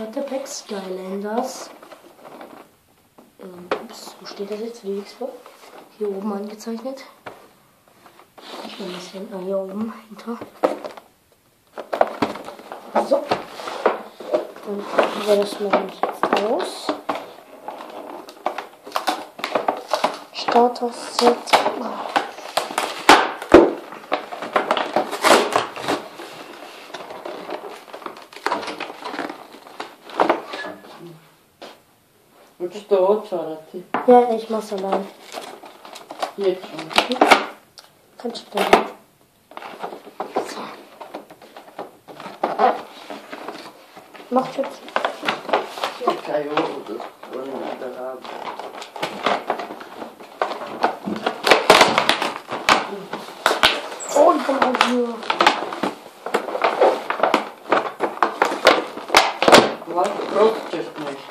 Starterpack Skylanders. Ups, wo steht das jetzt für die Xbox? Hier oben angezeichnet. Ich will ein bisschen hier oben hinter. So. Dann packen wir das mal jetzt aus. Starter-Set. Willst du auch Charlotte? Ja, ich mach's allein. Jetzt schon. Kannst du dann. So. Macht jetzt. Ja, kein Euro, das wollen wir wieder haben. Und komm mal hier. Was brauchst du nicht?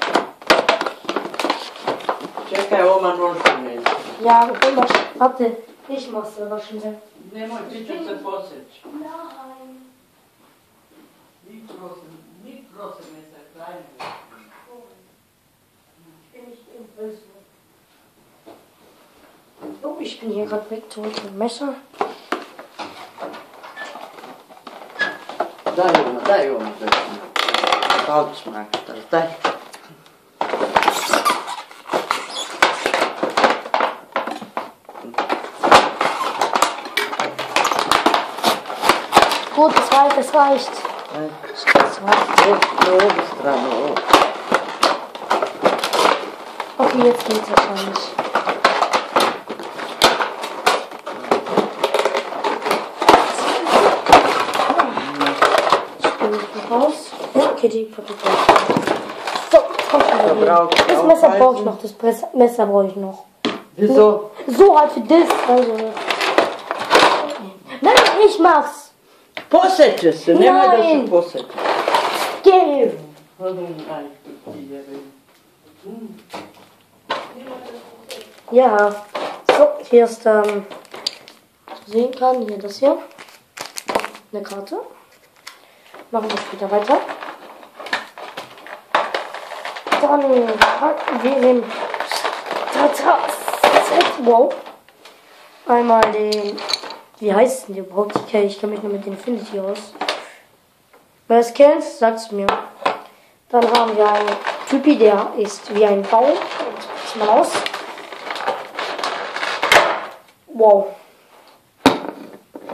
Czekaj, Oma nożu mieć. Ja, chyba. Warte, ich mach's aber schnell. Nie mój tyciu chce posycz. Nein. Nikt proszę mnie za klein. Oh, ich bin hier gerade weg zurück mit dem Messer. Daj Oma. Palc ma, teraz daj. Gut, das reicht. Das reicht. Okay, jetzt geht's wahrscheinlich. Raus. Ja, okay, die Papier. So, kommt mal. Das Messer brauche ich noch. Das Messer brauche ich noch. Wieso? So halt für das. Also. Nein, ich mach's. Posečeš se, nemoj da se Nein. posečeš. Geh. Ja. So, hier ist, sehen kann, hier das hier. Eine Karte. Machen wir später weiter. Dann packen wir den Starter-Set. Wow. Einmal den, wie heißt denn der überhaupt? Ich kenne mich nur mit Infinity aus. Wer es kennt, sagt's mir. Dann haben wir einen Typi, der ist wie ein Baum. Jetzt mal aus. Wow.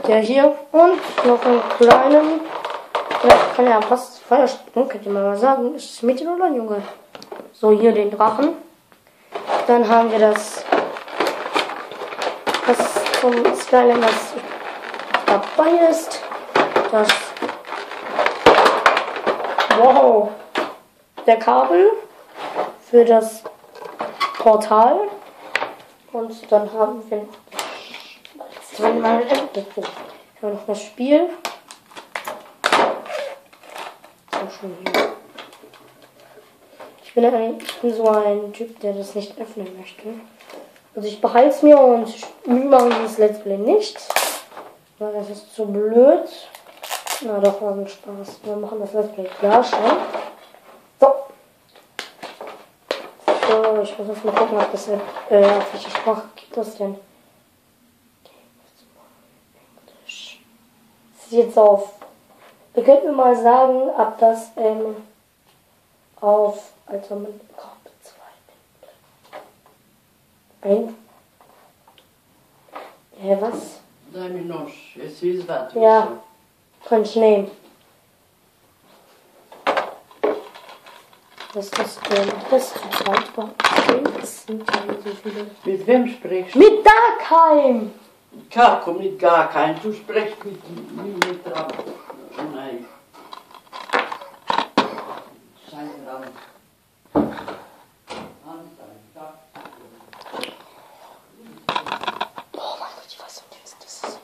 Der hier und noch einen kleinen. Vielleicht kann er fast Feuer spielen. Könnt ihr mal sagen, ist es Mädchen oder ein Junge? So, hier den Drachen. Dann haben wir das zum Skylanders dabei ist. Das. Wow. Der Kabel für das Portal. Und dann haben wir noch das Spiel. Schon hier. Ich bin so ein Typ, der das nicht öffnen möchte. Also ich behalte es mir und wir machen dieses Let's Play nicht. Weil das ist zu blöd. Na doch, war ein Spaß. Wir machen das Let's Play klar schon. So. So, ich muss jetzt mal gucken, ob das auf welche Sprache geht das denn? Englisch. Das ist jetzt auf. Wir könnten mal sagen, ob das auf, also mit Gruppe 2. Was? Daj mi nož, jesi izvadio? Ja, kann ich nehmen. Das ist das sind so viele. Mit wem sprichst du? Mit Darkheim! Kako, mit gar kein. Du sprichst mit Ram. Nein. Sein Ram. Oh mein Gott, ich weiß nicht, was das ist.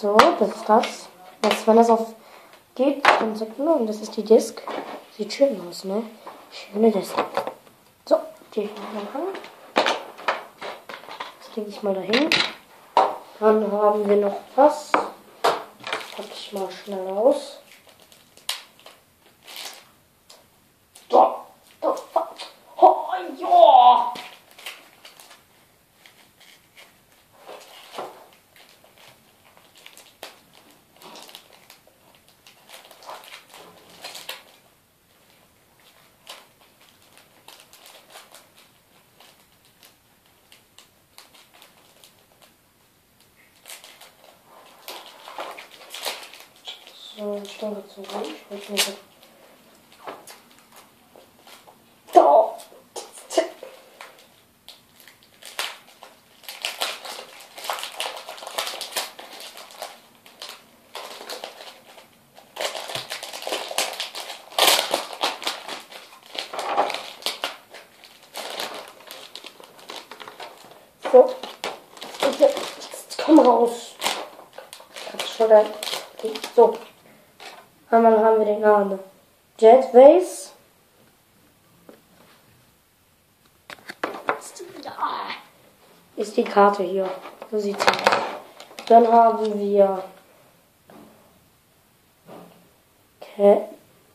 So, das ist das. Jetzt, wenn das auf geht, dann sagt man, und das ist die Disk. Sieht schön aus, ne? Schöne Disk. So, die ich mal an. Das lege ich mal dahin. Dann haben wir noch was. Das packe ich mal schnell aus. So. So, ich denke zurück. Ich nicht. Oh. So. Jetzt komm raus. So. Einmal haben wir den Namen. Jetways. Ist die Karte hier. So sieht's aus. Dann haben wir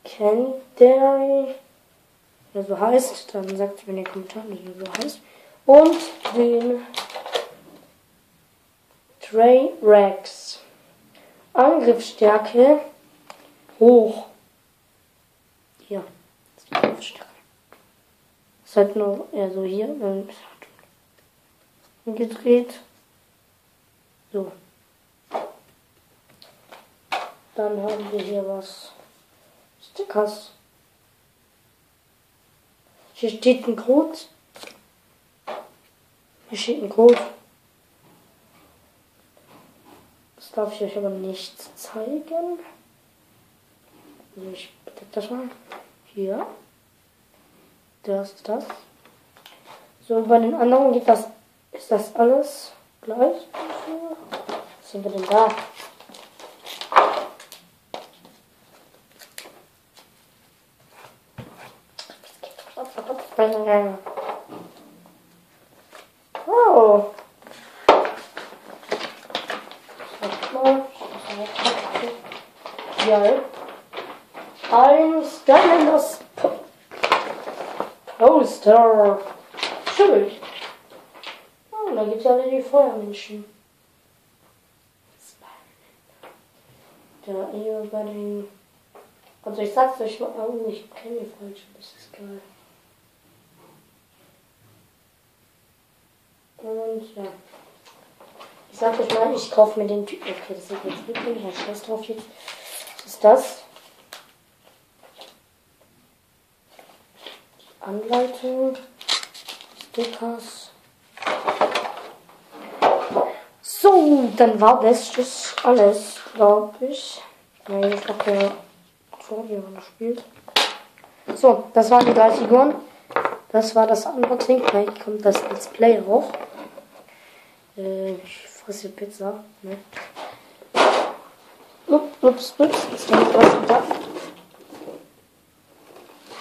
Canterbury, der so heißt. Dann sagt es mir in den Kommentaren, wie der so heißt. Und den Trey Rex. Angriffsstärke hoch. Hier. Das ist die Angriffsstärke. Das ist halt nur eher so hier. Dann gedreht. So. Dann haben wir hier was. Stickers. Hier steht ein Code. Hier steht ein Code. Das darf ich euch aber nicht zeigen. Also ich bedeck das mal. Hier. Das ist das. So, bei den anderen geht das. Ist das alles gleich? Was sind wir denn da? Oh. Ja. Ein Skylanders Poster. Schön. Oh, da gibt es alle die Feuermenschen. Ja, hier bei den. Also ich sag's euch mal, oh, ich kenne die falsch. Das ist geil. Und ja. Ich sag euch mal, ich kaufe mir den Typ. Okay, das sieht jetzt nicht gut. Ich scheiß drauf jetzt. Was ist das? Anleitung. Stickers. So, dann war das alles, glaube ich. Nein, ich glaube, der Claudio gespielt. So, das waren die 3 Figuren. Das war das Unboxing. Gleich kommt das Let's Play auch. Ich fresse Pizza. Ne? Ups. Jetzt hängt was wieder.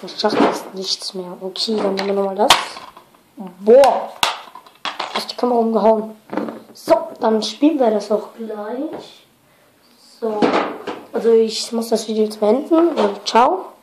Das Schachtel ist nichts mehr. Okay, dann nehmen wir nochmal das. Boah! Hast die Kamera umgehauen. So, dann spielen wir das auch gleich. So, also ich muss das Video jetzt beenden und ciao.